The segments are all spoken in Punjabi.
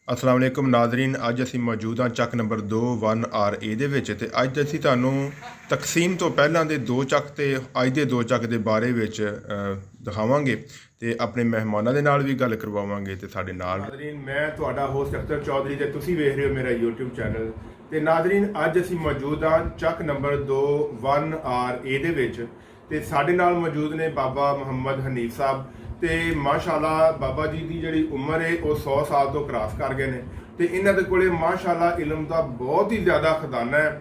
अस्सलाम वालेकुम नाज़रीन। अज असी मौजूद हाँ ਚੱਕ नंबर 2 1RA ਦੇ ਵਿੱਚ ਤੇ ਅੱਜ ਅਸੀਂ ਤੁਹਾਨੂੰ ਤਕਸੀਮ ਤੋਂ ਪਹਿਲਾਂ ਦੇ ਦੋ ਚੱਕ ਤੇ ਅੱਜ ਦੇ ਦੋ ਚੱਕ ਦੇ ਬਾਰੇ ਵਿੱਚ ਦਿਖਾਵਾਂਗੇ ਤੇ ਆਪਣੇ ਮਹਿਮਾਨਾਂ ਦੇ ਨਾਲ ਵੀ ਗੱਲ ਕਰਵਾਵਾਂਗੇ ਤੇ ਸਾਡੇ ਨਾਲ। ਨਾਜ਼ਰੀਨ, ਮੈਂ ਤੁਹਾਡਾ ਹੋਸਟ ਅਖਤਰ ਚੌਧਰੀ ਤੇ ਤੁਸੀਂ ਵੇਖ ਰਹੇ ਹੋ ਮੇਰਾ YouTube ਚੈਨਲ। ਤੇ ਨਾਜ਼ਰੀਨ, ਅੱਜ ਅਸੀਂ ਮੌਜੂਦ ਹਾਂ ਚੱਕ ਨੰਬਰ 2 1RA ਦੇ ਵਿੱਚ ਤੇ ਸਾਡੇ ਨਾਲ ਮੌਜੂਦ ਨੇ ਬਾਬਾ ਮੁਹੰਮਦ ਹਨੀਫ ਸਾਹਿਬ। ਤੇ ਮਾਸ਼ਾਅੱਲਾ बाबा जी की जी उम्र है वो 100 साल तो क्रॉस कर गए हैं। तो इन्हों के कोले माशाअल्ला इलम का बहुत ही ज़्यादा खजाना है।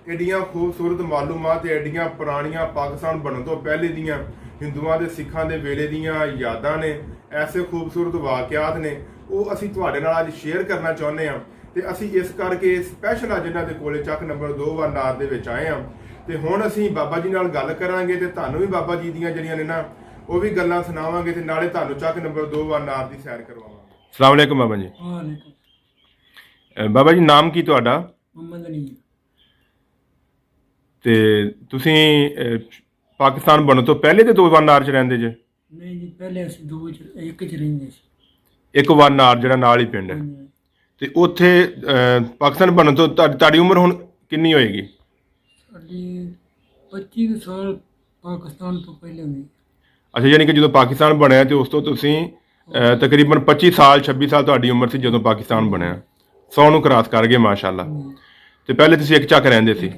एडियां खूबसूरत मालूमात एडियां पुरानियां पाकिस्तान बनने तो पहले दियां हिंदुओं के सिखां के वेले दियां यादां ने, ऐसे खूबसूरत वाक़यात ने वो असी तुहाडे नाल अज शेयर करना चाहुंदे हां। ते असी इस करके स्पैशल अज इन्हां दे कोले ਚੱਕ नंबर 2 1RA दे विच आए हां। ते हुण असी बाबा जी नाल गल करांगे ते तुहानूं भी बाबा जी दियां जड़ियां ने ना वो भी गल्लां सुनावांगे ते नाले तुहानूं ਚੱਕ नंबर 2 1RA दी सैर करवावांगे। अस्सलाम वालेकुम बाबा जी। वालेकुम। बाबा जी नाम की तुहाडा? मोहम्मद अली। ते तुसीं पाकिस्तान बनने तो पहले ते 2 1RA च रहिंदे जे? नहीं जी, पहले असीं दो एक च रहिंदे सी। एक 1RA ਜਿਹੜਾ ਨਾਲ ਹੀ ਪਿੰਡ ਹੈ ਤੇ ਉੱਥੇ ਪਾਕਿस्तान ਬਣਨ ਤੋਂ ਤੁਹਾਡੀ ਉਮਰ ਹੁਣ ਕਿੰਨੀ ਹੋਏਗੀ? साडी 25 साल पाकिस्तान तो पहले हुई। ਅੱਛਾ, ਯਾਨੀ ਕਿ ਜਦੋਂ ਪਾਕਿस्तान ਬਣਿਆ ਤੇ ਉਸ ਤੋਂ ਤੁਸੀਂ ਤਕਰੀਬਨ 25 ਸਾਲ 26 ਸਾਲ ਤੁਹਾਡੀ ਉਮਰ ਸੀ ਜਦੋਂ ਪਾਕਿस्तान ਬਣਿਆ। 100 ਨੂੰ ਕ੍ਰਾਸ ਕਰ ਗਏ ਮਾਸ਼ਾਅੱਲਾ। ਤੇ ਪਹਿਲੇ ਤੁਸੀਂ ਇੱਕ ਚੱਕ ਰਹਿੰਦੇ ਸੀ।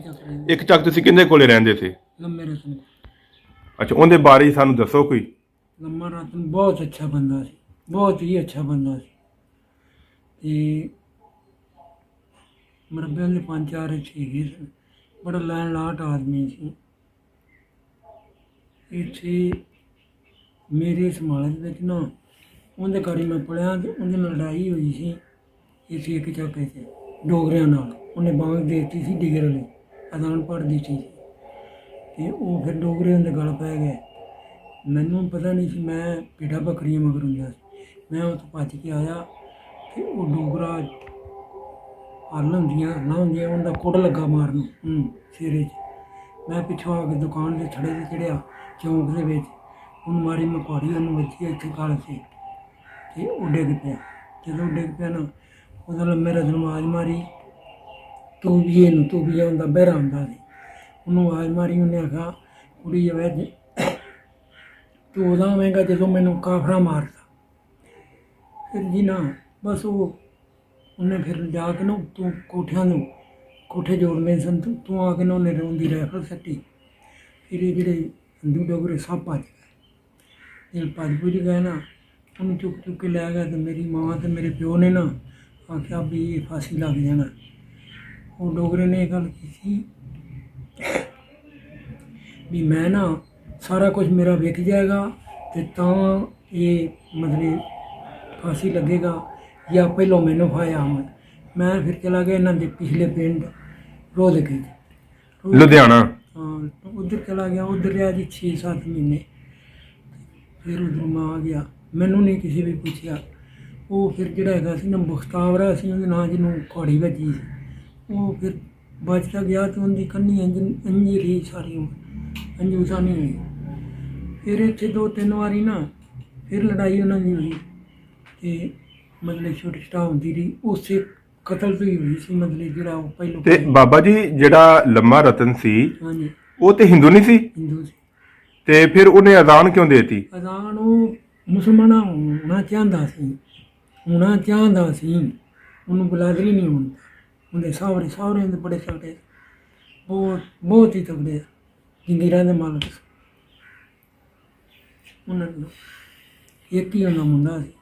ਇੱਕ ਚੱਕ ਤੁਸੀਂ ਕਿੰਨੇ ਕੋਲੇ ਰਹਿੰਦੇ ਸੀ? लम्बे रतन। ਅੱਛਾ, ਉਹਦੇ ਬਾਰੇ ਸਾਨੂੰ ਦੱਸੋ ਕੋਈ। लम्बा रतन बहुत अच्छा बंदा सी, बहुत ही अच्छा बंदा सी। ते मरब्बियां दे 5-4 छेगे सन। बड़ा लैन लाट आदमी सी। इत्थे मेरे समाज ਵਿੱਚ ਨਾ ਉਹਦੇ ਘਰ ਮੈਂ ਪੜਿਆ ਤੇ ਉਹਦੇ ਨਾਲ ਲੜਾਈ ਹੋਈ ਸੀ ਇਸੇ ਇੱਕ ਚੱਕੇ 'ਚ ਡੋਗਰਿਆਂ ਨਾਲ। ਉਹਨੇ ਬਾਂਗ ਦੇ ਦਿੱਤੀ ਸੀ ਡਿਗਰ ਵਾਲੀ, ਅਜ਼ਾਨ ਪੜ੍ਹ ਦਿੱਤੀ ਸੀ ਤੇ ਉਹ ਫਿਰ ਡੋਗਰੇ ਉਹਦੇ ਗਲ ਪੈ ਗਏ। ਮੈਨੂੰ ਪਤਾ ਨਹੀਂ ਸੀ, ਮੈਂ ਭੇਡਾਂ ਬੱਕਰੀਆਂ ਮਗਰ ਹੁੰਦਾ ਸੀ। ਮੈਂ ਉੱਥੋਂ ਭੱਜ ਕੇ ਆਇਆ ਤੇ ਉਹ ਡੋਗਰਾ ਹੱਲ ਹੁੰਦੀਆਂ ਉਹਦਾ ਕੁੱਟ ਲੱਗਾ ਮਾਰਨ ਸਿਰੇ 'ਚ। ਮੈਂ ਪਿੱਛੋਂ ਆ ਕੇ ਦੁਕਾਨ ਦੇ ਥੜੇ 'ਤੇ ਚੜਿਆ ਚੌਂਕ ਦੇ ਵਿੱਚ। ਉਹਨੂੰ ਮਾਰੀ ਮੈਂ ਕੁਹਾੜੀ, ਉਹਨੂੰ ਵੱਜੀ ਇੱਥੇ ਗਲ 'ਤੇ ਤੇ ਉਹ ਡਿੱਗ ਪਿਆ। ਜਦੋਂ ਡਿੱਗ ਪਿਆ ਨਾ ਉਹਦਾ ਲੰਮੇ ਰਤਨ ਨੂੰ ਆਵਾਜ਼ ਮਾਰੀ, ਤੂਬੀਏ ਨੂੰ। ਤੂਬੀਆ ਹੁੰਦਾ ਬਹਿਰਾ ਹੁੰਦਾ ਸੀ। ਉਹਨੂੰ ਆਵਾਜ਼ ਮਾਰੀ, ਉਹਨੇ ਆਖਿਆ ਕੁੜੀ ਜਵੇ ਤੂੰ ਉਦੋਂ ਆਵੇਂਗਾ ਜਦੋਂ ਮੈਨੂੰ ਕਾਫਰਾ ਮਾਰਦਾ। ਫਿਰ ਜੀ ਨਾ ਬਸ ਉਹਨੇ ਫਿਰ ਜਾ ਕੇ ਨਾ ਤੂੰ ਕੋਠਿਆਂ ਨੂੰ ਕੋਠੇ ਜੋੜਨੇ ਸਨ, ਤੂੰ ਆ ਕੇ ਨਾ ਉਹਨੇ ਰੋਂਦੀ ਰਾਈਫਲ ਸੱਟੀ। ਫਿਰ ਇਹ ਜਿਹੜੇ ਹਿੰਦੂ ਡੋਗਰੇ ਸਭ ਭੱਜ ਗਏ। ਜਦੋਂ ਭੱਜ ਗਏ ਨਾ ਉਹਨੂੰ ਚੁੱਕ ਕੇ ਲੈ ਗਿਆ। ਤੇ ਮੇਰੀ ਮਾਂ ਤੇ ਮੇਰੇ ਪਿਓ ਨੇ ਨਾ ਆਖਿਆ ਵੀ ਇਹ ਫਾਂਸੀ ਲੱਗ ਜਾਣਾ। ਉਹ ਡੋਗਰੇ ਨੇ ਇਹ ਗੱਲ ਕੀਤੀ ਵੀ ਮੈਂ ਨਾ ਸਾਰਾ ਕੁਝ ਮੇਰਾ ਵਿਕ ਜਾਏਗਾ ਤੇ ਤਾਂ ਇਹ ਮਤਲਬ ਫਾਂਸੀ ਲੱਗੇਗਾ ਜਾਂ ਪਹਿਲੋਂ ਮੈਨੂੰ ਫਾਇਆ। ਮੈਂ ਫਿਰ ਚਲਾ ਗਿਆ ਇਹਨਾਂ ਦੇ ਪਿਛਲੇ ਪਿੰਡ ਰੋਦਕੇ ਲੁਧਿਆਣਾ। ਹਾਂ, ਉੱਧਰ ਚਲਾ ਗਿਆ। ਉੱਧਰ ਰਿਹਾ ਜੀ 6-7 ਮਹੀਨੇ। ਫਿਰ ਉੱਧਰੋਂ ਮੈਂ ਆ ਗਿਆ, ਮੈਨੂੰ ਨਹੀਂ ਕਿਸੇ ਵੀ ਪੁੱਛਿਆ। ਉਹ ਫਿਰ ਜਿਹੜਾ ਹੈਗਾ ਸੀ ਨਾ ਬਖਤਾਵਰਾ ਸੀ ਉਹਦੇ ਨਾਂ, ਜਿਹਨੂੰ ਘੋੜੀ ਵੱਜੀ ਸੀ, ਉਹ ਫਿਰ ਬਚਦਾ ਗਿਆ ਤੇ ਉਹਦੀ ਕੰਨੀ ਇੰਜੀ ਰਹੀ ਸਾਰੀ ਉਮਰ, ਅੰਜੂਸਾ ਨਹੀਂ ਹੋਈ। ਫਿਰ ਇੱਥੇ 2-3 ਵਾਰੀ ਨਾ ਫਿਰ ਲੜਾਈ ਉਹਨਾਂ ਦੀ ਹੋਈ ਤੇ ਮਤਲਬ ਛੋਟੀ ਛੋਟਾ ਹੁੰਦੀ ਰਹੀ। ਉਸੇ ਕਤਲ ਤੋਂ ਹੀ ਹੋਈ ਸੀ, ਮਤਲਬ ਜਿਹੜਾ ਉਹ ਪਹਿਲੋਂ। ਤੇ ਬਾਬਾ ਜੀ ਜਿਹੜਾ ਲੰਮਾ ਰਤਨ ਸੀ ਹਾਂਜੀ, ਉਹ ਤੇ ਹਿੰਦੂ ਨਹੀਂ ਸੀ ਹਿੰਦੂ ਸੀ। ਤੇ ਫਿਰ ਉਹਨੇ ਅਜ਼ਾਨ ਕਿਉਂ ਦੇਤੀ? ਅਜ਼ਾਨ ਉਹ ਮੁਸਲਮਾਨ ਹੋਣਾ ਚਾਹੁੰਦਾ ਸੀ, ਉਹਨੂੰ ਬਲਾਦਰੀ ਨਹੀਂ ਹੁੰਦਾ। ਉਹਦੇ ਸਹੁਰੇ ਦੇ ਬੜੇ ਤਗੜੇ, ਬਹੁਤ ਹੀ ਤਗੜੇ ਜੰਗੀਰਾਂ ਦੇ ਮਾਲਕ ਸੀ। ਉਹਨਾਂ ਨੂੰ ਇੱਕ ਹੀ ਉਹਨਾਂ ਮੁੰਡਾ ਸੀ,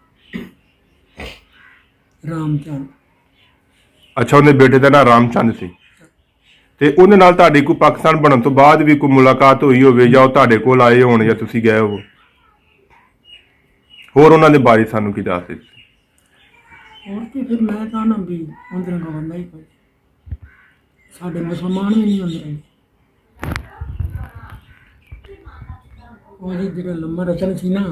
ਰਾਮਚੰਦ। ਅੱਛਾ, ਉਹਦੇ ਬੇਟੇ ਦਾ ਨਾਂ ਰਾਮਚੰਦ ਸੀ। ਤੇ ਉਹਦੇ ਨਾਲ ਤੁਹਾਡੀ ਕੋਈ ਪਾਕਿस्तान ਬਣਨ ਤੋਂ ਬਾਅਦ ਵੀ ਕੋਈ ਮੁਲਾਕਾਤ ਹੋਈ ਹੋਵੇ ਜਾਂ ਉਹ ਤੁਹਾਡੇ ਕੋਲ ਆਏ ਹੋਣ ਜਾਂ ਤੁਸੀਂ ਗਏ ਹੋ? ਹੋਰ ਉਹਨਾਂ ਦੇ ਬਾਰੇ ਸਾਨੂੰ ਕੀ ਦੱਸ ਦਿਓ। ਹੋਰ ਕੀ, ਫਿਰ ਮੈਂ ਤਾਂ ਨਾ ਵੀ ਅੰਦਰ ਦਾ ਬੰਦਾ ਹੀ ਕੋਈ, ਸਾਡੇ ਮੁਸਲਮਾਨ ਵੀ ਨਹੀਂ ਅੰਦਰ। ਉਹ ਜਿਹੜਾ ਲੰਮਾ ਰਤਨ ਸੀ ਨਾ,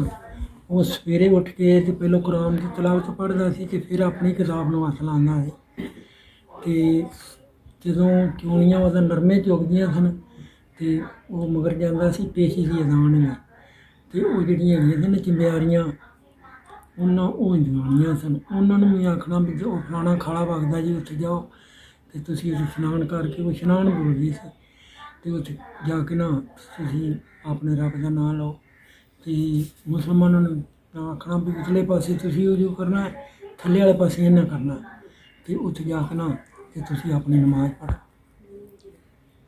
ਉਹ ਸਵੇਰੇ ਉੱਠ ਕੇ ਤੇ ਪਹਿਲਾਂ ਕੁਰਾਨ ਦੀ ਤਲਾਵਤ ਪੜ੍ਹਦਾ ਸੀ ਤੇ ਫਿਰ ਆਪਣੀ ਕਿਤਾਬ ਨੂੰ ਹੱਥ ਲਾਉਂਦਾ ਸੀ। ਤੇ ਜਦੋਂ ਚੂਣੀਆਂ ਉਹਦਾ ਨਰਮੇ ਚੁਗਦੀਆਂ ਸਨ ਤੇ ਉਹ ਮਗਰ ਜਾਂਦਾ ਸੀ ਪੇਸ਼ੀ ਦੀ ਅਜ਼ਾਨ ਨੇ। ਤੇ ਉਹ ਜਿਹੜੀਆਂ ਹੈਗੀਆਂ ਸਨ ਚਿੰਬਿਆਰੀਆਂ ਉਹਨਾਂ ਉਹ ਜਨਾਨੀਆਂ ਸਨ, ਉਹਨਾਂ ਨੂੰ ਵੀ ਆਖਣਾ ਵੀ ਉਹ ਫਲਾਣਾ ਖਾਲਾ ਵਗਦਾ ਜੀ ਉੱਥੇ ਜਾਓ ਅਤੇ ਤੁਸੀਂ ਇਸ਼ਨਾਨ ਕਰਕੇ, ਉਹ ਇਸ਼ਨਾਨ ਬੋਲਦੀ ਸੀ, ਅਤੇ ਉੱਥੇ ਜਾ ਕੇ ਨਾ ਤੁਸੀਂ ਆਪਣੇ ਰੱਬ ਦਾ ਨਾਂ ਲਓ। ਅਤੇ ਮੁਸਲਮਾਨਾਂ ਨੂੰ ਤਾਂ ਆਖਣਾ ਵੀ ਉਤਲੇ ਪਾਸੇ ਤੁਸੀਂ ਉਹ ਜੋ ਕਰਨਾ ਹੈ, ਥੱਲੇ ਵਾਲੇ ਪਾਸੇ ਇਹਨਾਂ ਕਰਨਾ, ਅਤੇ ਉੱਥੇ ਜਾ ਕੇ ਨਾ ਅਤੇ ਤੁਸੀਂ ਆਪਣੀ ਨਮਾਜ਼ ਪੜ੍ਹੋ।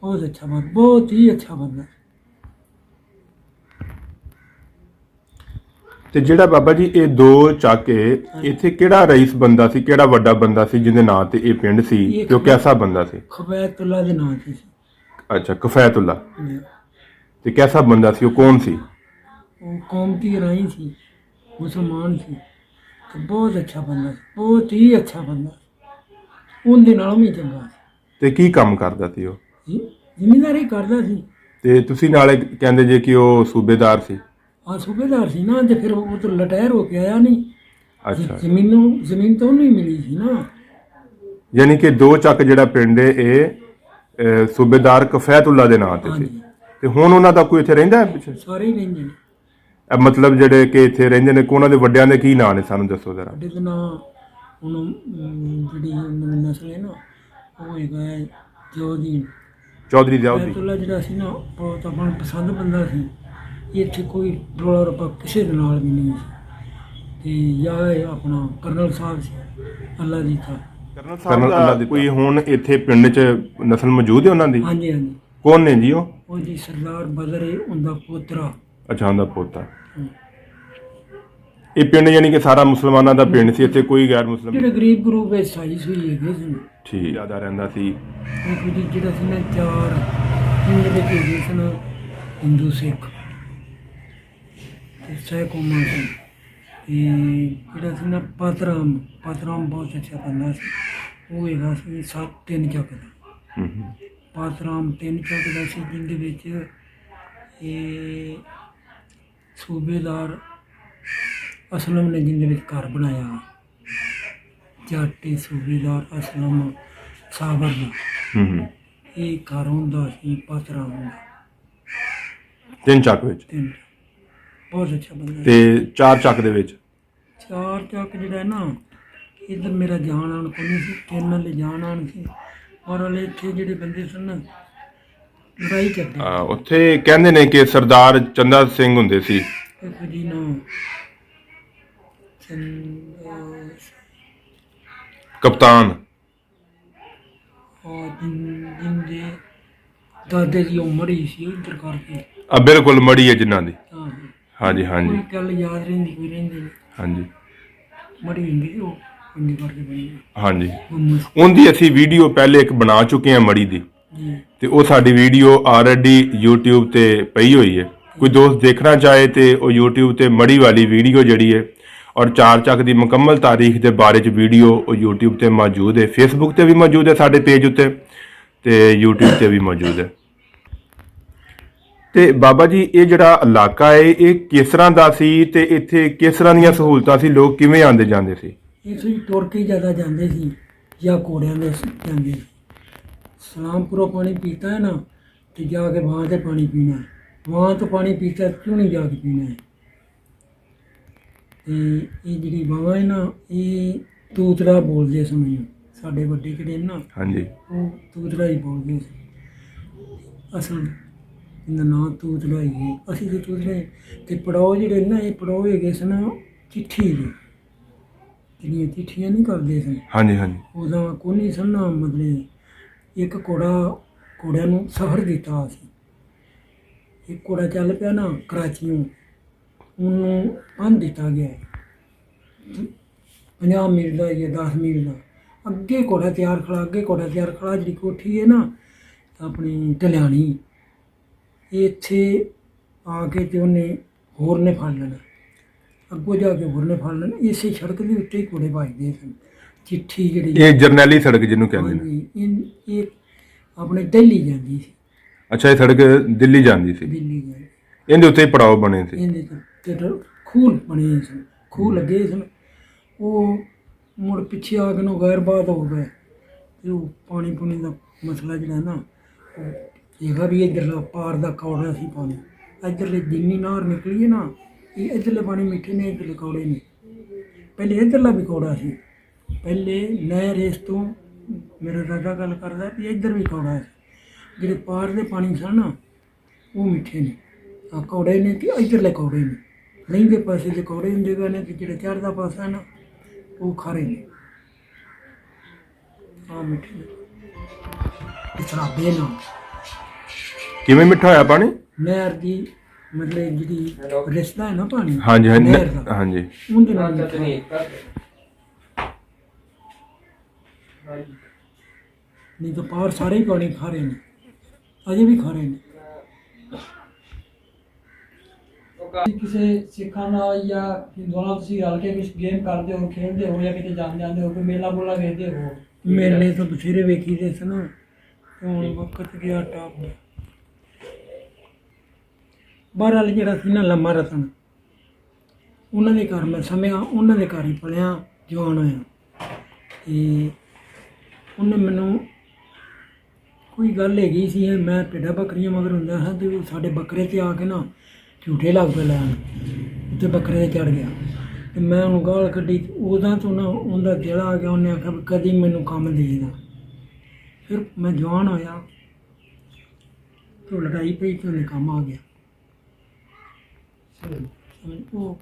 ਬਹੁਤ ਅੱਛਾ ਬੰਦਾ, ਬਹੁਤ ਹੀ ਅੱਛਾ ਬੰਦਾ। ਤੇ ਜਿਹੜਾ ਬਾਬਾ ਜੀ ਇਹ ਦੋ ਚੱਕ ਇੱਥੇ ਕਿਹੜਾ ਰਈਸ ਬੰਦਾ ਸੀ, ਕਿਹੜਾ ਵੱਡਾ ਬੰਦਾ ਸੀ ਜਿਹਦੇ ਨਾਂ ਤੇ ਇਹ ਪਿੰਡ ਸੀ, ਤੇ ਉਹ ਕੈਸਾ ਬੰਦਾ ਸੀ? ਖਬੈਤੁੱਲਾ ਦੇ ਨਾਂ ਤੇ ਸੀ। ਅੱਛਾ, ਕਫੈਤੁੱਲਾ। ਤੇ ਕੈਸਾ ਬੰਦਾ ਸੀ, ਉਹ ਕੌਣ ਸੀ? ਉਹ ਕੌਮਤੀ ਰਾਈ ਸੀ, ਮੁਸਲਮਾਨ ਸੀ, ਤੇ ਬਹੁਤ ਅੱਛਾ ਬੰਦਾ ਸੀ, ਬਹੁਤ ਹੀ ਅੱਛਾ ਬੰਦਾ ਸੀ, ਉਹਦੇ ਨਾਲੋਂ ਵੀ ਚੰਗਾ ਸੀ। ਤੇ ਕੀ ਕੰਮ ਕਰਦਾ ਸੀ ਉਹ? ਜ਼ਿਮੀਂਦਾਰੀ ਕਰਦਾ ਸੀ। ਤੇ ਤੁਸੀਂ ਨਾਲੇ ਕਹਿੰਦੇ ਜੇ ਕਿ ਉਹ ਸੂਬੇਦਾਰ ਸੀ? ਹਾਂ, ਸੂਬੇਦਾਰ ਸੀ ਨਾ, ਤੇ ਫਿਰ ਉਹ ਤਾਂ ਰਿਟਾਇਰ ਹੋ ਕੇ ਆਇਆ ਨਹੀਂ। ਅੱਛਾ, ਜ਼ਮੀਨ ਤਾਂ ਉਹਨੂੰ ਹੀ ਮਿਲੀ ਸੀ ਨਾ। ਯਾਨੀ ਕਿ ਦੋ ਚੱਕ ਜਿਹੜਾ ਪਿੰਡ ਇਹ ਸੂਬੇਦਾਰ ਕਫੈਤੁੱਲਾ ਦੇ ਨਾਂ ਤੇ ਸੀ। ਹਾਂਜੀ, ਤੇ ਹੁਣ ਉਹਨਾਂ ਦਾ ਕੋਈ ਇੱਥੇ ਰਹਿੰਦਾ ਹੈ ਪਿੱਛੇ? ਸਾਰੇ ਹੀ ਰਹਿੰਦੇ ਨੇ। ਮਤਲਬ ਜਿਹੜੇ ਕਿ ਇੱਥੇ ਰਹਿੰਦੇ ਨੇ, ਉਹਨਾਂ ਦੇ ਵੱਡਿਆਂ ਦੇ ਕੀ ਨਾਂ ਨੇ, ਸਾਨੂੰ ਦੱਸੋ ਜ਼ਰਾ। ਸਾਡੇ ਦੇ ਨਾਂ ਹੁਣ ਜਿਹੜੀ ਨਵੀਂ ਨਸਲ ਹੈ ਨਾ, ਉਹ ਹੈਗਾ ਹੈ ਜੋਦੀਨ ਚੌਧਰੀ ਦਿਆਉਦੀ। ਕਫੈਤੁੱਲਾ ਜਿਹੜਾ ਸੀ ਨਾ, ਬਹੁਤ ਆਪਾਂ ਨੂੰ ਪਸੰਦ ਬੰਦਾ ਸੀ। ਇੱਥੇ ਕੋਈ ਰੌਲਾ ਰੱਪਾ ਕਿਸੇ ਦੇ ਨਾਲ ਵੀ ਨਹੀਂ ਸੀ। ਤੇ ਜਾਂ ਇਹ ਆਪਣਾ ਕਰਨਲ ਸਾਹਿਬ ਸੀ, ਅੱਲਾ ਦੀ ਥਾਂ। ਕਰਨਲ ਅੱਲਾ ਦੀ। ਕੋਈ ਹੁਣ ਇੱਥੇ ਪਿੰਡ 'ਚ ਨਸਲ ਮੌਜੂਦ ਹੈ ਉਹਨਾਂ ਦੀ? ਹਾਂਜੀ ਹਾਂਜੀ। ਕੌਣ ਨੇ ਜੀ ਉਹ? ਉਹ ਜੀ ਸਰਦਾਰ ਬਦਰ ਹੈ, ਉਹਦਾ ਪੋਤਰਾ। ਅੱਛਾ, ਉਹਦਾ ਪੋਤਾ। ਇਹ ਪਿੰਡ ਯਾਨੀ ਕਿ ਸਾਰਾ ਮੁਸਲਮਾਨਾਂ ਦਾ ਪਿੰਡ ਸੀ, ਇੱਥੇ ਕੋਈ ਗੈਰ ਮੁਸਲਮਾਨ? ਜਿਹੜੇ ਗਰੀਬ ਗਰੂਪ ਹੈ ਸਾਈ ਸੂਈ ਹੈਗੇ ਸਨ। ਠੀਕ, ਜ਼ਿਆਦਾ ਰਹਿੰਦਾ ਸੀ। ਦੇਖੋ ਜੀ, ਜਿਹੜਾ ਸੀ ਨਾ ਚਾਰ ਪਿੰਡ ਦੇ ਹੈਗੇ ਸਨ, ਹਿੰਦੂ ਸਿੱਖ ਤੇ ਸਹਿ ਕੌਮਾਂ ਸਨ। ਤੇ ਜਿਹੜਾ ਸੀ ਨਾ ਪਾਤਰਾਮ ਬਹੁਤ ਅੱਛਾ ਬੰਦਾ ਸੀ। ਉਹ ਹੈਗਾ ਸੀ 3 ਚੱਕ ਦਾ। ਪਾਤਰਾਮ 3 ਚੱਕ ਦਾ ਸੀ, ਜਿਹਦੇ ਵਿੱਚ ਇਹ ਸੂਬੇਦਾਰ ਅਸਲਮ ਨੇ ਜਿਹਦੇ ਵਿੱਚ ਘਰ ਬਣਾਇਆ, ਜੱਟ ਸੂਬੇਦਾਰ ਅਸਲਮ ਸਾਬਰ ਦਾ, ਇਹ ਘਰ ਹੁੰਦਾ ਸੀ ਪਾਤਰਾਮ ਦਾ। 3 ਚੱਕ ਵਿੱਚ? 3 ਬਹੁਤ ਅੱਛਾ ਬੰਦਾ। ਤੇ 4 ਚੱਕ ਦੇ ਵਿੱਚ? 4 ਚੱਕ ਜਿਹੜਾ ਨਾ, ਇੱਧਰ ਮੇਰਾ ਜਾਣ ਆਣ ਕੋਈ ਨਹੀਂ ਸੀ, 3 ਵਾਲੇ ਜਾਣ ਆਣ ਸੀ, ਔਰ ਵਾਲੇ ਇੱਥੇ ਜਿਹੜੇ ਬੰਦੇ ਸਨ ਨਾ ਲੜਾਈ ਕਰਦੇ। ਉੱਥੇ ਕਹਿੰਦੇ ਨੇ ਕਿ ਸਰਦਾਰ ਚੰਦਾ ਸਿੰਘ ਹੁੰਦੇ ਸੀ। ਇੱਕ ਜੀ ਨਾ ਕਪਤਾਨ। ਜਿੰਦੇ ਦਾਦੇ ਦੀ ਉਮਰ ਹੀ ਸੀ ਇੱਧਰ ਕਰਕੇ। ਬਿਲਕੁਲ ਮੜੀ ਹੈ ਜਿਨ੍ਹਾਂ ਦੀ। ਹਾਂ, ਹਾਂਜੀ ਹਾਂਜੀ ਕੋਈ ਗੱਲ ਯਾਦ ਰਹਿੰਦੀ, ਕੋਈ ਰਹਿੰਦੀ ਨਹੀਂ। ਹਾਂਜੀ ਮੜੀ ਹੁੰਦੀ ਸੀ ਉਹ, ਹੁੰਦੀ ਕਰਕੇ ਬਣੀ। ਹਾਂਜੀ, ਗੁੰਮਸ ਉਹਦੀ ਅਸੀਂ ਵੀਡੀਓ ਪਹਿਲੇ ਇੱਕ ਬਣਾ ਚੁੱਕੇ ਹਾਂ ਮੜੀ ਦੀ, ਜੀ। ਤੇ ਉਹ ਸਾਡੀ ਵੀਡੀਓ ਆਲਰੇਡੀ YouTube ਤੇ ਪਈ ਹੋਈ ਹੈ। ਕੋਈ ਦੋਸਤ ਦੇਖਣਾ ਚਾਹੇ ਤੇ ਉਹ YouTube ਤੇ ਮੜੀ ਵਾਲੀ ਵੀਡੀਓ ਜਿਹੜੀ ਹੈ, ਔਰ 4 ਚੱਕ ਦੀ ਮੁਕੰਮਲ ਤਾਰੀਖ ਦੇ ਬਾਰੇ 'ਚ ਵੀਡੀਓ ਉਹ YouTube ਤੇ ਮੌਜੂਦ ਹੈ। Facebook ਤੇ ਵੀ ਮੌਜੂਦ ਹੈ ਸਾਡੇ ਪੇਜ ਉੱਤੇ, ਤੇ YouTube ਤੇ ਵੀ ਮੌਜੂਦ ਹੈ। ਤੇ ਬਾਬਾ ਜੀ, ਇਹ ਜਿਹੜਾ ਇਲਾਕਾ ਹੈ ਇਹ ਕਿਸ ਤਰ੍ਹਾਂ ਦਾ ਸੀ, ਤੇ ਇੱਥੇ ਕਿਸ ਤਰ੍ਹਾਂ ਦੀਆਂ ਸਹੂਲਤਾਂ ਸੀ, ਲੋਕ ਕਿਵੇਂ ਆਉਂਦੇ ਜਾਂਦੇ ਸੀ? ਇੱਥੇ ਤੁਰ ਕੇ ਜ਼ਿਆਦਾ ਜਾਂਦੇ ਸੀ ਜਾਂ ਘੋੜਿਆਂ ਦੇ ਜਾਂਦੇ ਸੀ। ਸਲਾਮਪੁਰੋਂ ਪਾਣੀ ਪੀਤਾ ਹੈ ਨਾ, ਤੇ ਜਾ ਕੇ ਵਹਾਂ ਤੇ ਪਾਣੀ ਪੀਣਾ ਹੈ, ਵਹਾਂ ਤੋਂ ਪਾਣੀ ਪੀਤਾ ਕਿਉਂ ਨਹੀਂ ਜਾ ਕੇ ਪੀਣਾ ਹੈ। ਤੇ ਇਹ ਜਿਹੜੀ ਵਹਾਂ ਹੈ ਨਾ, ਇਹ ਤੂਤੜਾ ਬੋਲਦੇ ਸਮੇਂ ਸਾਡੇ ਵੱਡੇ ਜਿਹੜੇ ਨਾ, ਹਾਂਜੀ, ਉਹ ਤੂਤੜਾ ਹੀ ਬੋਲਦੇ ਸੀ। ਅਸਲ ਇਹਦਾ ਨਾਂ ਤੂਤੜਾ ਹੀ ਹੈ, ਅਸੀਂ ਤਾਂ ਤੂਤੜਾ। ਤੇ ਪੜਾਓ ਜਿਹੜੇ ਨਾ, ਇਹ ਪੜਾਓ ਹੈਗੇ ਸਨ ਚਿੱਠੀ ਦੇ, ਜਿਹੜੀਆਂ ਚਿੱਠੀਆਂ ਨਹੀਂ ਕਰਦੇ ਸਨ। ਹਾਂਜੀ ਹਾਂਜੀ। ਉਹਦਾ ਕੋਈ ਨਹੀਂ ਸਨ ਨਾ, ਮਤਲਬ ਇੱਕ ਘੋੜਿਆਂ ਨੂੰ ਸਫ਼ਰ ਦਿੱਤਾ ਸੀ। ਇੱਕ ਘੋੜਾ ਚੱਲ ਪਿਆ ਨਾ ਕਰਾਚੀਓਂ, ਉਹਨੂੰ ਬੰਨ੍ਹ ਦਿੱਤਾ ਗਿਆ 50 ਮੀਲ ਦਾ ਜਾਂ 10 ਮੀਲ ਦਾ। ਅੱਗੇ ਘੋੜਾ ਤਿਆਰ ਖੜਾ, ਜਿਹੜੀ ਕੋਠੀ ਹੈ ਨਾ ਆਪਣੀ ਢਲਿਆਣੀ, ਇੱਥੇ ਆ ਕੇ ਤੇ ਉਹਨੇ ਹੋਰ ਨੇ ਫੜ ਲੈਣਾ, ਅੱਗੋਂ ਜਾ ਕੇ ਹੋਰ ਨੇ ਫੜ ਲੈਣਾ। ਇਸੇ ਸੜਕ ਦੇ ਉੱਤੇ ਹੀ ਘੋੜੇ ਭਜਦੇ ਸਨ। ਚਿੱਠੀ ਜਿਹੜੀ ਇਹ ਜਰਨੈਲੀ ਸੜਕ ਜਿਹਨੂੰ ਕਹਿੰਦੇ ਨੇ, ਇਹ ਆਪਣੇ ਦਿੱਲੀ ਜਾਂਦੀ ਸੀ। ਅੱਛਾ, ਇਹ ਸੜਕ ਦਿੱਲੀ ਜਾਂਦੀ ਸੀ। ਦਿੱਲੀ ਜਾਂਦੀ, ਇਹਦੇ ਉੱਤੇ ਪੜਾਅ ਬਣੇ ਸੀ। ਇਹਦੇ ਤੇ ਖੂਹ ਬਣੇ ਸਨ, ਖੂਹ ਲੱਗੇ ਸਨ। ਉਹ ਮੁੜ ਪਿੱਛੇ ਆ ਕੇ ਨੂੰ ਗੈਰਬਾਦ ਹੋ ਗਏ, ਤੇ ਉਹ ਪਾਣੀ ਪੂਣੀ ਦਾ ਮਸਲਾ ਜਿਹੜਾ ਨਾ, ਉਹ ਹੈਗਾ ਵੀ ਇੱਧਰਲਾ ਪਾਰ ਦਾ ਕੌੜਾ ਸੀ ਪਾਣੀ। ਇੱਧਰਲੇ ਜਿੰਨੀ ਨਾਰ ਨਿਕਲੀ ਹੈ ਨਾ, ਇਹ ਇੱਧਰਲੇ ਪਾਣੀ ਮਿੱਠੇ ਨੇ, ਇੱਧਰਲੇ ਕੌੜੇ ਨੇ। ਪਹਿਲੇ ਇੱਧਰਲਾ ਵੀ ਕੌੜਾ ਸੀ। ਪਹਿਲੇ ਨਹਿਰ ਇਸ ਤੋਂ ਮੇਰਾ ਦਾਦਾ ਗੱਲ ਕਰਦਾ ਵੀ ਇੱਧਰ ਵੀ ਕੌੜਾ ਸੀ। ਜਿਹੜੇ ਪਾਰ ਦੇ ਪਾਣੀ ਸਨ ਨਾ ਉਹ ਮਿੱਠੇ ਨੇ, ਆ ਕੌੜੇ ਨੇ ਤੇ ਇੱਧਰਲੇ ਕੌੜੇ ਨੇ। ਲਹਿੰਦੇ ਪਾਸੇ ਦੇ ਕੌੜੇ ਹੁੰਦੇ ਗਏ ਨੇ ਤੇ ਜਿਹੜੇ ਚੜ੍ਹਦਾ ਪਾਸਾ ਨਾ ਉਹ ਖਾਰੇ ਨੇ, ਆ ਮਿੱਠੇ ਨੇ। ਸਰਾਬੇ ਨਾਲ ਕਿਵੇਂ ਮਿੱਠਾ ਹੋਇਆ ਪਾਣੀ? ਨਹਿਰ ਦੀ ਮਤਲਬ ਜਿਹੜੀ ਰਿਸਦਾ ਹੈ ਨਾ ਪਾਣੀ, ਹਾਂਜੀ ਹਾਂਜੀ ਨਹਿਰ ਦਾ, ਹਾਂਜੀ। ਉਹਦੇ ਨਾਲ ਮਿੱਠਾ ਹੈ। ਨਹੀਂ ਤਾਂ ਪਾਰ ਸਾਰੇ ਹੀ ਪਾਣੀ ਖਾਰੇ ਨੇ, ਅਜੇ ਵੀ ਖਾਰੇ ਨੇ। ਕਿਸੇ ਸਿੱਖਾਂ ਨਾਲ ਜਾਂ ਹਿੰਦੂਆਂ ਨਾਲ ਤੁਸੀਂ ਰਲ ਕੇ ਕੁਝ ਗੇਮ ਕਰਦੇ ਹੋ, ਖੇਡਦੇ ਹੋ ਜਾਂ ਕਿਤੇ ਜਾਂਦੇ ਹੋ, ਕੋਈ ਮੇਲਾ ਮੂਲਾ ਵੇਖਦੇ ਹੋ? ਮੇਲੇ ਤਾਂ ਬਥੇਰੇ ਵੇਖੀਦੇ ਸਨ, ਹੁਣ ਵਕਤ ਗਿਆ ਟਾਪ। ਬਾਹਰ ਵਾਲੇ ਜਿਹੜਾ ਸੀ ਨਾ ਲੰਮਾ ਰਤਨ, ਉਹਨਾਂ ਦੇ ਘਰ ਮੈਂ ਸਮਿਆ, ਉਹਨਾਂ ਦੇ ਘਰ ਹੀ ਪਲਿਆ, ਜਵਾਨ ਹੋਇਆ। ਅਤੇ ਉਹਨੇ ਮੈਨੂੰ ਕੋਈ ਗੱਲ ਹੈਗੀ ਸੀ, ਮੈਂ ਭੇਡਾਂ ਬੱਕਰੀਆਂ ਮਗਰ ਹੁੰਦਾ ਹਾਂ, ਅਤੇ ਉਹ ਸਾਡੇ ਬੱਕਰੇ 'ਤੇ ਆ ਕੇ ਨਾ ਝੂਠੇ ਲੱਗ ਪਏ ਲੈਣ, ਉੱਤੇ ਬੱਕਰੇ 'ਤੇ ਚੜ੍ਹ ਗਿਆ। ਅਤੇ ਮੈਂ ਉਹਨੂੰ ਗਾਲ ਕੱਢੀ, ਉਹਦਾ ਤੋਂ ਨਾ ਉਹਦਾ ਦਿਲ ਆ ਗਿਆ, ਉਹਨੇ ਆਖਿਆ ਵੀ ਕਦੀ ਮੈਨੂੰ ਕੰਮ ਦੇਦਾ। ਫਿਰ ਮੈਂ ਜਵਾਨ ਹੋਇਆ ਤੇ ਉਹ ਲੜਾਈ ਪਈ ਤੇ ਉਹਨੇ ਕੰਮ ਆ ਗਿਆ। ਉਹ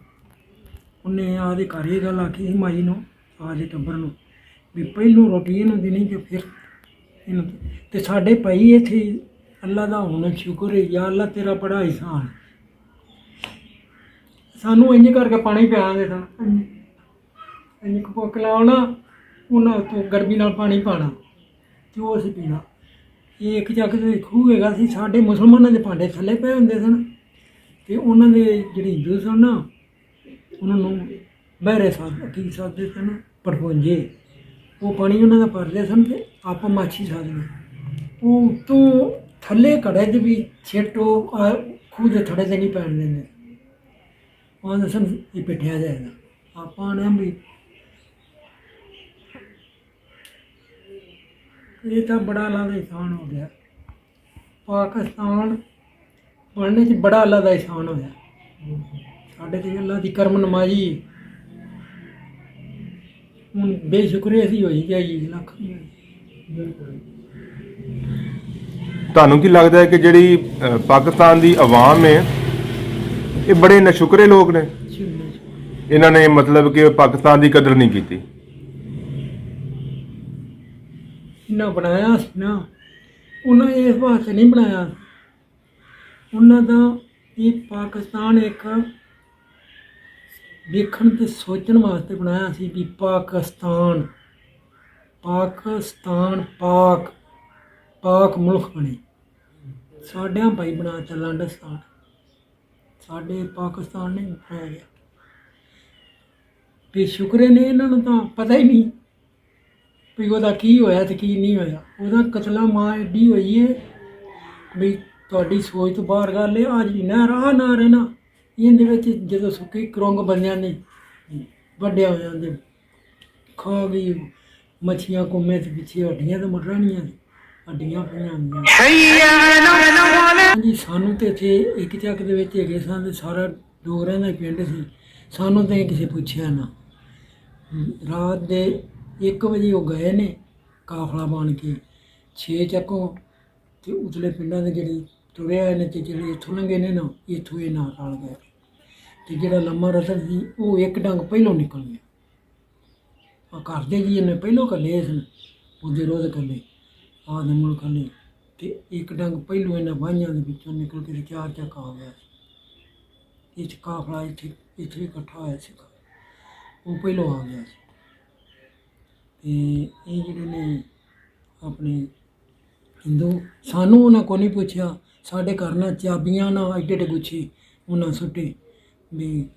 ਉਹਨੇ ਆਦੇ ਘਰ ਇਹ ਗੱਲ ਆਖੀ ਸੀ ਮਾਈ ਨੂੰ, ਆਦੇ ਟੱਬਰ ਨੂੰ, ਵੀ ਪਹਿਲੋਂ ਰੋਟੀ ਇਹਨੂੰ ਦੇਣੀ ਤੇ ਫਿਰ ਇਹਨੂੰ। ਤੇ ਸਾਡੇ ਭਾਈ ਇੱਥੇ ਅੱਲਾ ਦਾ ਹੁਣ ਸ਼ੁਕਰ ਹੈ, ਯਾ ਅੱਲਾ ਤੇਰਾ ਬੜਾ ihsan। ਸਾਨੂੰ ਇੰਝ ਕਰਕੇ ਪਾਣੀ ਪਿਆਉਂਦੇ ਸਨ, ਇੰਝ ਕੁੱਕ ਲਾਉਣਾ, ਉਹਨਾਂ ਤੋਂ ਗਰਮੀ ਨਾਲ ਪਾਣੀ ਪਾਣਾ ਤੇ ਉਹ ਅਸੀਂ ਪੀਣਾ। ਇਹ ਇੱਕ ਜੱਗ ਦੇ ਖੂਹ ਹੈਗਾ ਸੀ, ਸਾਡੇ ਮੁਸਲਮਾਨਾਂ ਦੇ ਭਾਂਡੇ ਥੱਲੇ ਪਏ ਹੁੰਦੇ ਸਨ, ਅਤੇ ਉਹਨਾਂ ਦੇ ਜਿਹੜੇ ਹਿੰਦੂ ਸਨ ਨਾ ਉਹਨਾਂ ਨੂੰ ਬਹਿਰੇ ਕੀ ਸਾਧਦੇ ਸਨ, ਪੜਪੁੰਜੇ। ਉਹ ਪਾਣੀ ਉਹਨਾਂ ਦਾ ਭਰਦੇ ਸਨ ਅਤੇ ਆਪਾਂ ਮਾਛੀ ਸਾਧਦੇ। ਉਹ ਉੱਤੋਂ ਥੱਲੇ ਘੜੇ 'ਚ ਵੀ ਛਿੱਟ ਉਹ ਖੂਹ ਦੇ ਥੜੇ 'ਤੇ ਨਹੀਂ ਪੈਣ ਦਿੰਦੇ। ਉਹ ਦੱਸਣ ਇਹ ਪਿੱਠਿਆ ਜਾਏਗਾ, ਆਪਾਂ ਨੇ ਵੀ ਇਹ ਤਾਂ ਬੜਾ ਅੱਲਾ ਦਾ ihsan ਹੋ ਗਿਆ। ਪਾਕਿਸਤਾਨ ਬਣਨੇ 'ਚ ਬੜਾ ਅੱਲਾ ਦਾ ihsan ਹੋਇਆ ਸਾਡੇ 'ਤੇ, ਅੱਲਾ ਦੀ ਕਰਮ ਨਮਾਜ਼ੀ। ਹੁਣ ਬੇਸ਼ੁਕਰੇ ਅਸੀਂ ਹੋਈ ਜਾਈਏ, ਲੱਖ ਨਹੀਂ ਹੋਈ। ਤੁਹਾਨੂੰ ਕੀ ਲੱਗਦਾ ਹੈ ਕਿ ਜਿਹੜੀ ਪਾਕਿਸਤਾਨ ਦੀ ਆਵਾਮ ਹੈ ਇਹ ਬੜੇ ਨਸ਼ੁਕਰੇ ਲੋਕ ਨੇ? ਇਹਨਾਂ ਨੇ ਮਤਲਬ ਕਿ ਪਾਕਿਸਤਾਨ ਦੀ ਕਦਰ ਨਹੀਂ ਕੀਤੀ। ਇਹਨਾਂ ਬਣਾਇਆ ਸੀ ਨਾ, ਉਹਨਾਂ ਇਸ ਵਾਸਤੇ ਨਹੀਂ ਬਣਾਇਆ, ਉਹਨਾਂ ਦਾ ਇਹ ਪਾਕਿਸਤਾਨ ਇੱਕ ਵੇਖਣ ਤੇ ਸੋਚਣ ਵਾਸਤੇ ਬਣਾਇਆ ਸੀ ਵੀ ਪਾਕਿਸਤਾਨ ਪਾਕ ਮੁਲਕ ਬਣੇ। ਸਾਡਿਆਂ ਭਾਈ ਬਣਾ ਤਾ ਲੰਡਸਤਾਨ, ਸਾਡੇ ਪਾਕਿਸਤਾਨ ਨਹੀਂ ਬਣਾਇਆ ਗਿਆ। ਬੇਸ਼ੁਕਰੇ ਨੇ, ਇਹਨਾਂ ਨੂੰ ਤਾਂ ਪਤਾ ਹੀ ਨਹੀਂ ਵੀ ਉਹਦਾ ਕੀ ਹੋਇਆ ਤੇ ਕੀ ਨਹੀਂ ਹੋਇਆ। ਉਹਦਾ ਕਤਲਾ ਮਾਂ ਐਡੀ ਹੋਈ ਹੈ ਵੀ ਤੁਹਾਡੀ ਸੋਚ ਤੋਂ ਬਾਹਰ ਗੱਲ ਹੈ। ਅੱਜ ਵੀ ਨਹਿਰ ਆ ਨਹਿਰ ਹੈ ਨਾ, ਇਹਦੇ ਵਿੱਚ ਜਦੋਂ ਸੁੱਕੀ ਕਰੰਗ ਬੰਦਿਆਂ ਨੇ ਵੱਡਿਆ ਹੋ ਜਾਂਦੇ, ਖਾ ਗਈ ਮੱਛੀਆਂ ਕੁੰਮੇ ਤੇ ਪਿੱਛੇ ਹੱਡੀਆਂ ਤਾਂ ਮਰਣੀਆਂ, ਹੱਡੀਆਂ ਪਈਆਂ ਹੁੰਦੀਆਂ। ਹਾਂਜੀ, ਸਾਨੂੰ ਤਾਂ ਇੱਥੇ ਇੱਕ ਚੱਕ ਦੇ ਵਿੱਚ ਹੈਗੇ ਸਨ ਤੇ ਸਾਰਾ ਡੋਗਰਿਆਂ ਦਾ ਹੀ ਪਿੰਡ ਸੀ, ਸਾਨੂੰ ਤਾਂ ਕਿਸੇ ਪੁੱਛਿਆ ਨਾ। ਰਾਤ ਦੇ 1 ਵਜੇ ਉਹ ਗਏ ਨੇ ਕਾਫਲਾ ਬਣ ਕੇ 6 ਚੱਕੋਂ, ਅਤੇ ਉਤਲੇ ਪਿੰਡਾਂ ਦੇ ਜਿਹੜੇ ਤੁਰੇ ਆਏ ਨੇ ਅਤੇ ਜਿਹੜੇ ਇੱਥੋਂ ਲੰਘੇ ਨੇ ਨਾ, ਇੱਥੋਂ ਇਹ ਨਾਲ ਰਲ ਗਏ। ਅਤੇ ਜਿਹੜਾ ਲੰਮਾ ਰਸਲ ਸੀ ਉਹ ਇੱਕ ਡੰਗ ਪਹਿਲੋਂ ਨਿਕਲ ਗਿਆ। ਆ ਘਰ ਦੇ ਜੀ ਇਹਨੇ ਪਹਿਲੋਂ ਕੱਲੇ ਸਨ, ਉਹਦੇ ਰੋਜ਼ ਕੱਲੇ ਆਦੇ ਮੁਲਕ ਕੱਲੇ, ਅਤੇ ਇੱਕ ਡੰਗ ਪਹਿਲੋਂ ਇਹਨਾਂ ਬਾਈਆਂ ਦੇ ਵਿੱਚੋਂ ਨਿਕਲ ਕੇ 4 ਚੱਕ ਆ ਗਿਆ। ਇਹ 'ਚ ਕਾਫਲਾ ਇੱਥੇ ਇਕੱਠਾ ਹੋਇਆ ਸੀ, ਉਹ ਪਹਿਲੋਂ ਆ ਗਿਆ ਸੀ। ਅਤੇ ਇਹ ਜਿਹੜੇ ਨੇ ਆਪਣੇ ਹਿੰਦੂ, ਸਾਨੂੰ ਉਹਨਾਂ ਕੋਲ ਨਹੀਂ ਪੁੱਛਿਆ। ਸਾਡੇ ਘਰ ਨਾਲ ਚਾਬੀਆਂ ਨਾ ਐਡੇ ਐਡੇ ਗੁੱਛੇ ਉਹਨਾਂ ਸੁੱਟੇ ਵੀ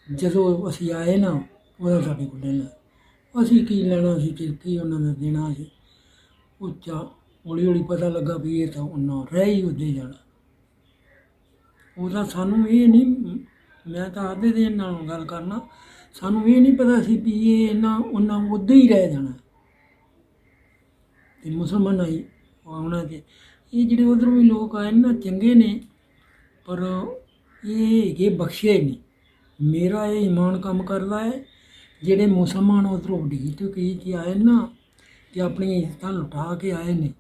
ਜਦੋਂ ਅਸੀਂ ਆਏ ਨਾ ਉਹਦਾ ਸਾਡੇ ਕੋਲ ਲੈਣਾ, ਅਸੀਂ ਕੀ ਲੈਣਾ ਸੀ ਅਤੇ ਕੀ ਉਹਨਾਂ ਦਾ ਦੇਣਾ ਸੀ। ਉਹ ਹੌਲੀ ਹੌਲੀ ਪਤਾ ਲੱਗਾ ਵੀ ਇਹ ਤਾਂ ਉਹਨਾਂ ਰਹਿ ਹੀ ਉੱਦੇ ਜਾਣਾ। ਉਹਦਾ ਸਾਨੂੰ ਇਹ ਨਹੀਂ, ਮੈਂ ਤਾਂ ਆਧੇ ਦੇ ਨਾਲ ਗੱਲ ਕਰਨਾ, ਸਾਨੂੰ ਇਹ ਨਹੀਂ ਪਤਾ ਸੀ ਵੀ ਇਹ ਉਹਨਾਂ ਉੱਦਾਂ ਹੀ ਰਹਿ ਜਾਣਾ ਅਤੇ ਮੁਸਲਮਾਨਾਂ ਹੀ ਆਉਣਾ। ਅਤੇ ਇਹ ਜਿਹੜੇ ਉੱਧਰੋਂ ਵੀ ਲੋਕ ਆਏ ਨਾ ਚੰਗੇ ਨੇ, ਪਰ ਇਹ ਹੈਗੇ ਬਖਸ਼ੇ ਨਹੀਂ। ਮੇਰਾ ਇਹ ਈਮਾਨ ਕੰਮ ਕਰਦਾ ਹੈ ਜਿਹੜੇ ਮੁਸਲਮਾਨ ਉੱਧਰੋਂ ਢੀ ਟੁਕੀ ਕੇ ਆਏ ਨਾ ਤੇ ਆਪਣੀਆਂ ਇੱਜ਼ਤਾਂ ਲੁਟਾ ਕੇ ਆਏ ਨੇ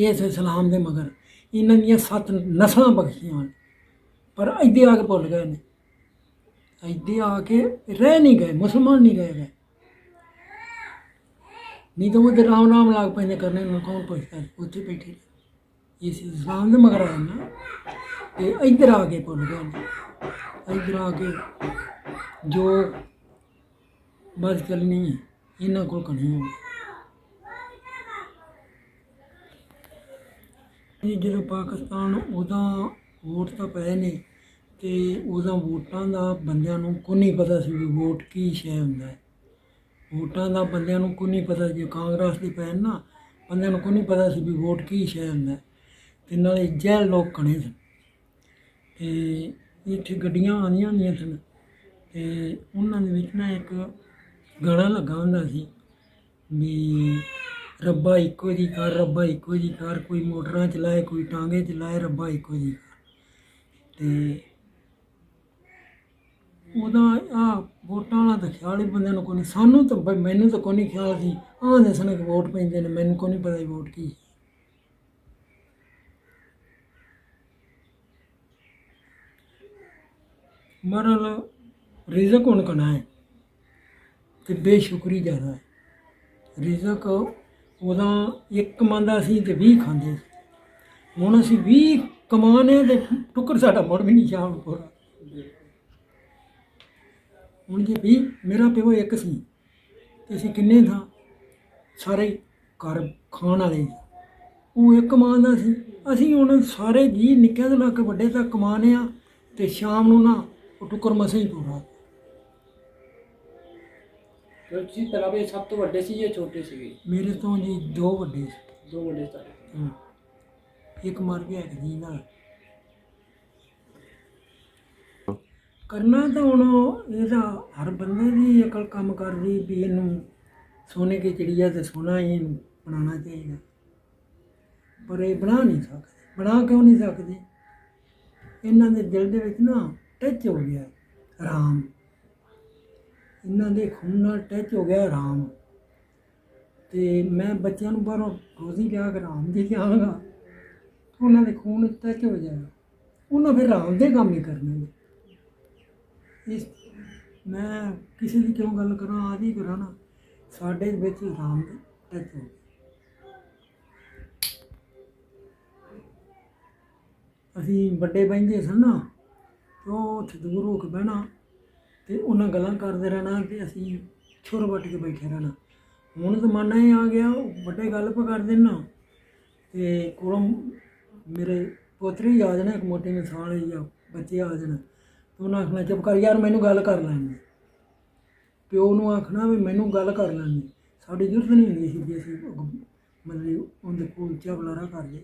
ਇਸ ਇਸਲਾਮ ਦੇ ਮਗਰ ਇਹਨਾਂ ਦੀਆਂ 7 ਨਸਲਾਂ ਬਖਸ਼ੀਆਂ ਹਨ, ਪਰ ਇੱਥੇ ਆ ਕੇ ਭੁੱਲ ਗਏ ਨੇ। ਇੱਥੇ ਆ ਕੇ ਰਹਿ ਨਹੀਂ ਗਏ, ਮੁਸਲਮਾਨ ਨਹੀਂ ਰਹਿ ਗਏ। ਨਹੀਂ ਤਾਂ ਉਹਦੇ ਰਾਮ ਰਾਮ ਲੱਗ ਪੈਂਦੇ ਕਰਨੇ ਨੂੰ, ਕੌਣ ਪੁੱਛਦਾ, ਉੱਥੇ ਬੈਠੇ ਨੇ। ਇਸ ਇਸਲਾਮ ਦੇ ਮਗਰ ਆਏ ਨਾ ਤੇ ਇੱਧਰ ਆ ਕੇ ਭੁੱਲ ਗਏ ਨੇ। ਇੱਧਰ ਆ ਕੇ ਜੋ ਬਸ ਚੱਲਣੀ ਹੈ ਇਹਨਾਂ ਕੋਲ ਕਣੀ ਹੋਣੀ। ਜਦੋਂ ਪਾਕਿਸਤਾਨ ਉਹਦਾ ਵੋਟ ਤਾਂ ਪਏ ਨੇ ਤੇ ਉਹਦਾ ਵੋਟਾਂ ਦਾ ਬੰਦਿਆਂ ਨੂੰ ਕੋਈ ਨਹੀਂ ਪਤਾ ਸੀ ਵੀ ਵੋਟ ਕੀ ਸ਼ੈ ਹੁੰਦਾ ਹੈ। ਵੋਟਾਂ ਦਾ ਬੰਦਿਆਂ ਨੂੰ ਕੋਈ ਨਹੀਂ ਪਤਾ, ਜੇ ਕਾਂਗਰਸ ਦੀ ਪੈਣ ਨਾ ਬੰਦਿਆਂ ਨੂੰ ਕੋਈ ਨਹੀਂ ਪਤਾ ਸੀ ਵੀ ਵੋਟ ਕੀ ਸ਼ੈ ਹੁੰਦਾ। ਤੇ ਨਾਲੇ ਜਹਿਲ ਲੋਕ ਕਣੇ ਸਨ ਤੇ ਇੱਥੇ ਗੱਡੀਆਂ ਆਉਂਦੀਆਂ ਹੁੰਦੀਆਂ ਸਨ ਤੇ ਉਹਨਾਂ ਦੇ ਵਿੱਚ ਨਾ ਇੱਕ ਗਾਣਾ ਲੱਗਾ ਹੁੰਦਾ ਸੀ ਵੀ ਰੱਬਾ ਇੱਕੋ ਜੀ ਕਰ, ਰੱਬਾ ਇੱਕੋ ਜੀ ਕਰ, ਕੋਈ ਮੋਟਰਾਂ ਚਲਾਏ ਕੋਈ ਟਾਂਗੇ ਚਲਾਏ, ਰੱਬਾ ਇੱਕੋ ਜੀ ਕਰ। ਤੇ ਉਹਦਾ ਆ ਵੋਟਾਂ ਵਾਲਾ ਤਾਂ ਖਿਆਲ ਹੀ ਬੰਦਿਆਂ ਨੂੰ ਕੋਈ ਨਹੀਂ। ਸਾਨੂੰ ਤਾਂ ਮੈਨੂੰ ਤਾਂ ਕੋਈ ਨਹੀਂ ਖਿਆਲ ਸੀ। ਆਹ ਦੱਸਣ ਕਿ ਵੋਟ ਪੈਂਦੇ ਨੇ, ਮੈਨੂੰ ਕੋਈ ਨਹੀਂ ਪਤਾ ਸੀ ਵੋਟ ਕੀ। ਮਰਲ ਰਿਜ਼ਕ ਹੁਣ ਕਣਾ ਹੈ ਤੇ ਬੇਸ਼ੁਕਰੀ ਜ਼ਿਆਦਾ ਹੈ। ਰਿਜ਼ਕ ਉਹਦਾ ਇੱਕ ਕਮਾਉਂਦਾ ਸੀ ਤੇ 20 ਖਾਂਦੇ ਸੀ। ਹੁਣ ਅਸੀਂ 20 ਕਮਾਣੇ ਤੇ ਟੁੱਕਰ ਸਾਡਾ ਮੁੜ ਵੀ ਨਹੀਂ ਸ਼ਾਮ ਪੂਰਾ। ਹੁਣ ਜੇ ਵੀ ਮੇਰਾ ਪਿਓ ਇੱਕ ਸੀ ਤੇ ਅਸੀਂ ਕਿੰਨੇ ਥਾਂ ਸਾਰੇ ਘਰ ਖਾਣ ਵਾਲੇ, ਉਹ ਇੱਕ ਕਮਾਉਂਦਾ ਸੀ। ਅਸੀਂ ਹੁਣ ਸਾਰੇ ਜੀ ਨਿੱਕਿਆਂ ਤੋਂ ਲੈ ਕੇ ਵੱਡੇ ਤੱਕ ਕਮਾਉਂਦੇ ਆ ਤੇ ਸ਼ਾਮ ਨੂੰ ਨਾ ਉਹ ਟੁੱਕਰ ਮਸਾਂ ਹੀ ਪੂਰਾ। ਤੁਸੀਂ ਤਲਾਬੇ ਸਭ ਤੋਂ ਵੱਡੇ ਸੀ ਜਾਂ ਛੋਟੇ ਸੀਗੇ? ਮੇਰੇ ਤੋਂ ਜੀ 2 ਵੱਡੇ ਸੀ। 2 ਵੱਡੇ ਤੁਹਾਡੇ? ਹਾਂ, ਇੱਕ ਮਰ ਗਿਆ, ਇੱਕ ਜੀ ਨਾਲ। ਕਰਨਾ ਤਾਂ ਹੁਣ ਇਹਦਾ ਹਰ ਬੰਦੇ ਦੀ ਅਕਲ ਕੰਮ ਕਰਦੀ ਵੀ ਇਹਨੂੰ ਸੋਨੇ ਕੀ ਚਿੜੀਆ ਤੇ ਸੋਨਾ ਹੀ ਇਹਨੂੰ ਬਣਾਉਣਾ ਚਾਹੀਦਾ, ਪਰ ਇਹ ਬਣਾ ਨਹੀਂ ਸਕਦੇ। ਬਣਾ ਕਿਉਂ ਨਹੀਂ ਸਕਦੇ? ਇਹਨਾਂ ਦੇ ਦਿਲ ਦੇ ਵਿੱਚ ਨਾ ਟੱਚ ਹੋ ਗਿਆ ਰਾਮ, ਇਹਨਾਂ ਦੇ ਖੂਨ ਨਾਲ ਟੱਚ ਹੋ ਗਿਆ ਰਾਮ। ਤੇ ਮੈਂ ਬੱਚਿਆਂ ਨੂੰ ਬਾਹਰੋਂ ਰੋਜ਼ੀ ਲਿਆ ਕੇ ਰਾਮ ਦੇ ਕੇ ਆਵਾਂਗਾ, ਉਹਨਾਂ ਦੇ ਖੂਨ ਟੱਚ ਹੋ ਜਾਏਗਾ, ਉਹਨਾਂ ਫਿਰ ਰਾਮ ਦੇ ਕੰਮ ਹੀ ਕਰਨੇ ਨੇ। ਇਸ ਮੈਂ ਕਿਸੇ ਦੀ ਕਿਉਂ ਗੱਲ ਕਰਾਂ, ਆਦੀ ਕਰਾਂ ਨਾ, ਸਾਡੇ ਵਿੱਚ ਰਾਮ ਦੇ ਟੱਚ ਹੋ ਗਿਆ। ਅਸੀਂ ਵੱਡੇ ਬਹਿੰਦੇ ਸਨ ਨਾ, ਉਹ ਉੱਥੇ ਦੂਰ ਹੋ ਕੇ ਬਹਿਣਾ ਤੇ ਉਹਨਾਂ ਗੱਲਾਂ ਕਰਦੇ ਰਹਿਣਾ ਤੇ ਅਸੀਂ ਛੁਰ ਵੱਟ ਕੇ ਬੈਠੇ ਰਹਿਣਾ। ਹੁਣ ਜ਼ਮਾਨਾ ਹੀ ਆ ਗਿਆ, ਵੱਡੇ ਗੱਲ ਪਾ ਕਰਦੇ ਨਾ ਤੇ ਕੋਲੋਂ ਮੇਰੇ ਪੋਤਰੀ ਆ ਜਾਣਾ, ਇੱਕ ਮੋਟੀ ਮਿਸਾਲ ਜਾਂ ਬੱਚੇ ਆ ਜਾਣਾ ਤੇ ਉਹਨਾਂ ਆਖਣਾ ਚੁੱਪ ਕਰ ਯਾਰ, ਮੈਨੂੰ ਗੱਲ ਕਰ ਲੈਣੀ। ਪਿਓ ਨੂੰ ਆਖਣਾ ਵੀ ਮੈਨੂੰ ਗੱਲ ਕਰ ਲੈਣੀ। ਸਾਡੀ ਜ਼ਰੂਰਤ ਨਹੀਂ ਹੁੰਦੀ ਸੀ ਜੇ ਅਸੀਂ ਮਤਲਬ ਉਹਦੇ ਕੋਲ ਉੱਚਾ ਬੁਲਾਰਾ ਕਰ ਲਏ।